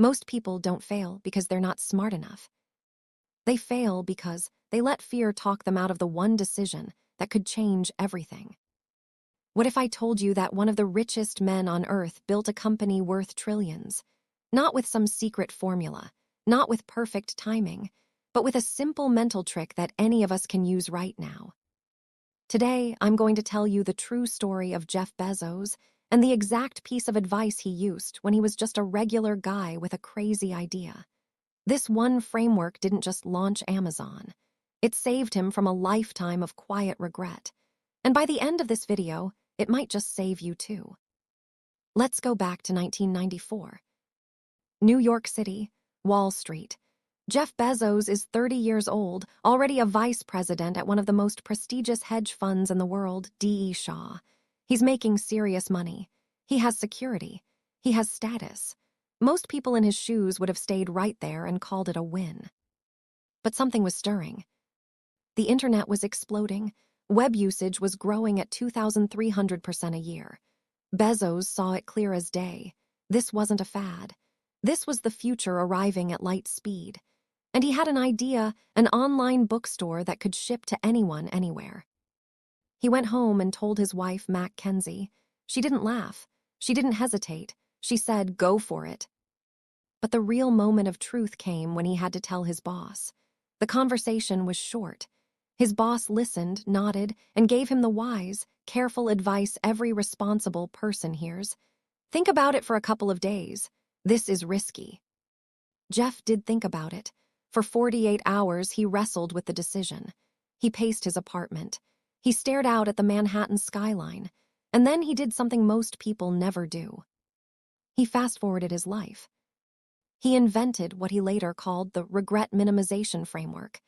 Most people don't fail because they're not smart enough. They fail because they let fear talk them out of the one decision that could change everything. What if I told you that one of the richest men on earth built a company worth trillions? Not with some secret formula, not with perfect timing, but with a simple mental trick that any of us can use right now. Today, I'm going to tell you the true story of Jeff Bezos and the exact piece of advice he used when he was just a regular guy with a crazy idea. This one framework didn't just launch Amazon. It saved him from a lifetime of quiet regret. And by the end of this video, it might just save you too. Let's go back to 1994. New York City, Wall Street. Jeff Bezos is 30 years old, already a vice president at one of the most prestigious hedge funds in the world, D.E. Shaw. He's making serious money. He has security. He has status. Most people in his shoes would have stayed right there and called it a win. But something was stirring. The internet was exploding. Web usage was growing at 2,300% a year. Bezos saw it clear as day. This wasn't a fad. This was the future arriving at light speed. And he had an idea, an online bookstore that could ship to anyone, anywhere. He went home and told his wife, Mac Kenzie. She didn't laugh. She didn't hesitate. She said, "Go for it." But the real moment of truth came when he had to tell his boss. The conversation was short. His boss listened, nodded, and gave him the wise, careful advice every responsible person hears. Think about it for a couple of days. This is risky. Jeff did think about it. For 48 hours, he wrestled with the decision. He paced his apartment. He stared out at the Manhattan skyline. And then he did something most people never do. He fast-forwarded his life. He invented what he later called the regret minimization framework.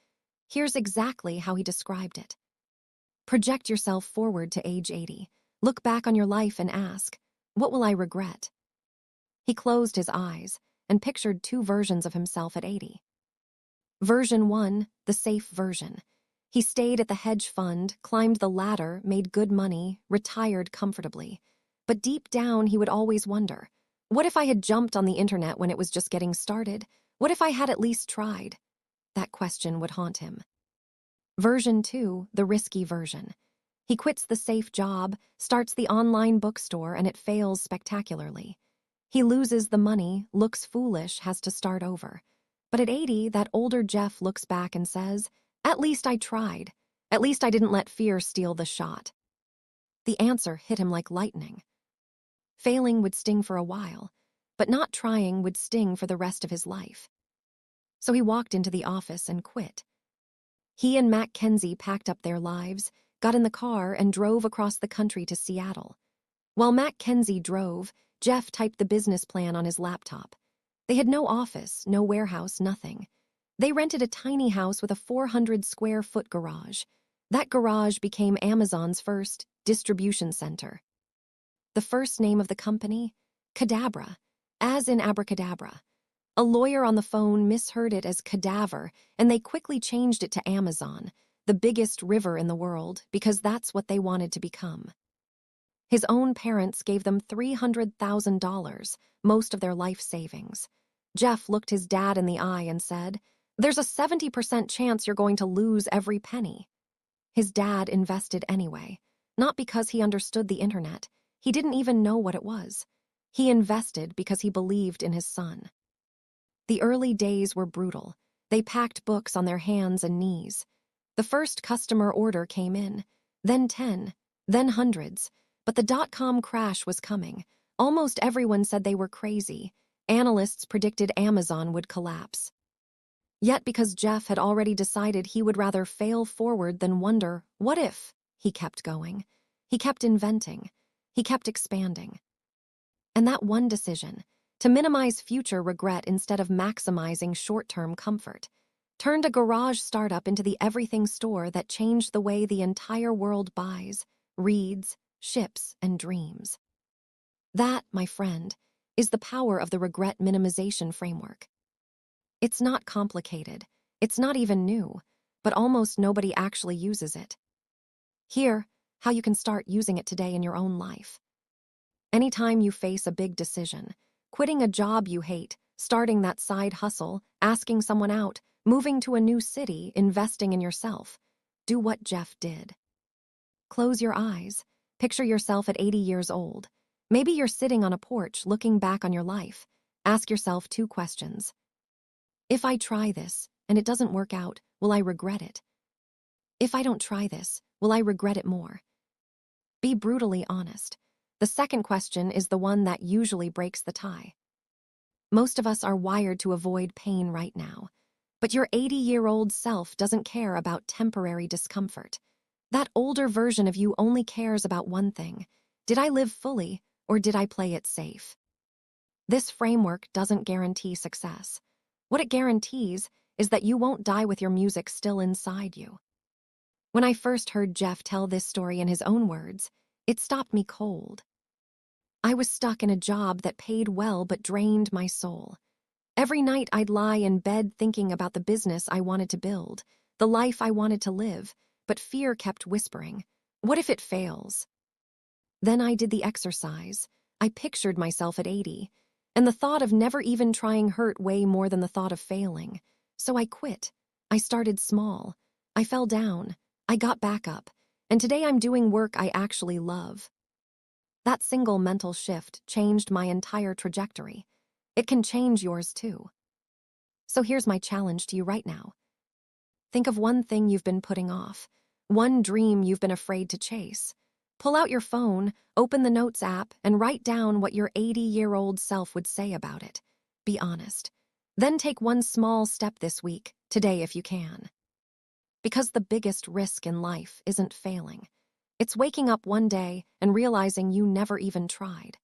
Here's exactly how he described it. Project yourself forward to age 80. Look back on your life and ask, what will I regret? He closed his eyes and pictured two versions of himself at 80. Version 1, the safe version. He stayed at the hedge fund, climbed the ladder, made good money, retired comfortably. But deep down, he would always wonder, what if I had jumped on the internet when it was just getting started? What if I had at least tried? That question would haunt him. Version 2, the risky version. He quits the safe job, starts the online bookstore, and it fails spectacularly. He loses the money, looks foolish, has to start over. But at 80, that older Jeff looks back and says, "At least I tried. At least I didn't let fear steal the shot." The answer hit him like lightning. Failing would sting for a while, but not trying would sting for the rest of his life. So he walked into the office and quit. He and Mac Kenzie packed up their lives, got in the car, and drove across the country to Seattle. While Mac Kenzie drove, Jeff typed the business plan on his laptop. They had no office, no warehouse, nothing. They rented a tiny house with a 400-square-foot garage. That garage became Amazon's first distribution center. The first name of the company? Cadabra, as in abracadabra. A lawyer on the phone misheard it as cadaver, and they quickly changed it to Amazon, the biggest river in the world, because that's what they wanted to become. His own parents gave them $300,000, most of their life savings. Jeff looked his dad in the eye and said, "There's a 70% chance you're going to lose every penny." His dad invested anyway, not because he understood the internet. He didn't even know what it was. He invested because he believed in his son. The early days were brutal. They packed books on their hands and knees. The first customer order came in, then 10, then hundreds. But the dot-com crash was coming. Almost everyone said they were crazy. Analysts predicted Amazon would collapse. Yet because Jeff had already decided he would rather fail forward than wonder, what if? He kept going. He kept inventing. He kept expanding. And that one decision, to minimize future regret instead of maximizing short-term comfort, turned a garage startup into the everything store that changed the way the entire world buys, reads, ships, and dreams. That, my friend, is the power of the regret minimization framework. It's not complicated. It's not even new, but almost nobody actually uses it. Here, how you can start using it today in your own life. Anytime you face a big decision, quitting a job you hate, starting that side hustle, asking someone out, moving to a new city, investing in yourself. Do what Jeff did. Close your eyes. Picture yourself at 80 years old. Maybe you're sitting on a porch looking back on your life. Ask yourself 2 questions. If I try this and it doesn't work out, will I regret it? If I don't try this, will I regret it more? Be brutally honest. The second question is the one that usually breaks the tie. Most of us are wired to avoid pain right now, but your 80-year-old self doesn't care about temporary discomfort. That older version of you only cares about one thing. Did I live fully, or did I play it safe? This framework doesn't guarantee success. What it guarantees is that you won't die with your music still inside you. When I first heard Jeff tell this story in his own words, it stopped me cold. I was stuck in a job that paid well but drained my soul. Every night I'd lie in bed thinking about the business I wanted to build, the life I wanted to live, but fear kept whispering, what if it fails? Then I did the exercise. I pictured myself at 80, and the thought of never even trying hurt way more than the thought of failing. So I quit. I started small. I fell down. I got back up. And today I'm doing work I actually love. That single mental shift changed my entire trajectory. It can change yours too. So here's my challenge to you right now. Think of one thing you've been putting off, one dream you've been afraid to chase. Pull out your phone, open the Notes app, and write down what your 80-year-old self would say about it. Be honest. Then take one small step this week, today if you can. Because the biggest risk in life isn't failing. It's waking up one day and realizing you never even tried.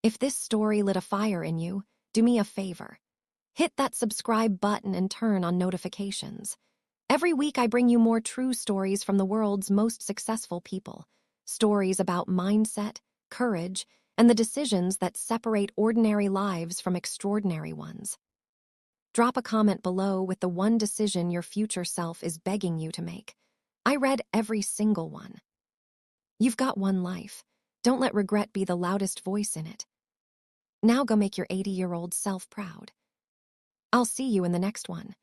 If this story lit a fire in you, do me a favor. Hit that subscribe button and turn on notifications. Every week I bring you more true stories from the world's most successful people. Stories about mindset, courage, and the decisions that separate ordinary lives from extraordinary ones. Drop a comment below with the one decision your future self is begging you to make. I read every single one. You've got one life. Don't let regret be the loudest voice in it. Now go make your 80-year-old self proud. I'll see you in the next one.